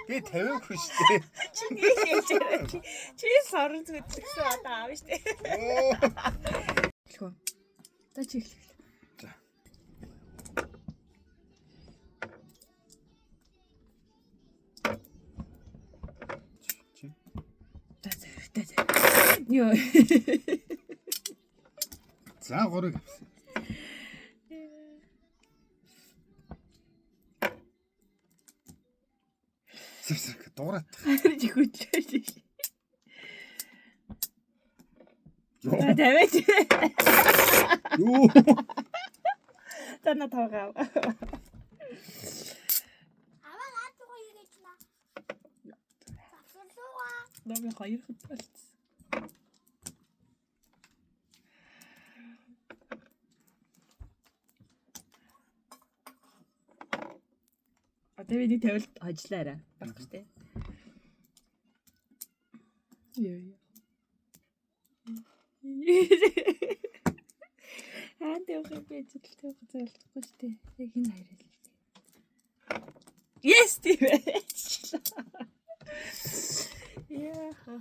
Би 50 хүчтэй. Чи сорон зүтгэсэн одоо аав штэ. Эхлэв. Та чи эхлэв. За. Чи. Та. Йоо. За 3 авсан. Сэвсэг дуурайт. Чи хүчтэй. Йоо. Та тавиач. Юу. Тана тавгаа. Аваа наадгүй гэж на. Завсарлууга. Намайг хоёр хэд болчихсон. Одоо би тавилт ажиллаарай. Багч тий. Яа. Хаан дэвхэ би зөвлөлтөө зөвлөхгүй шүү дээ. Яг энэ хайрал л дээ. Yes тийм ээ. Яа.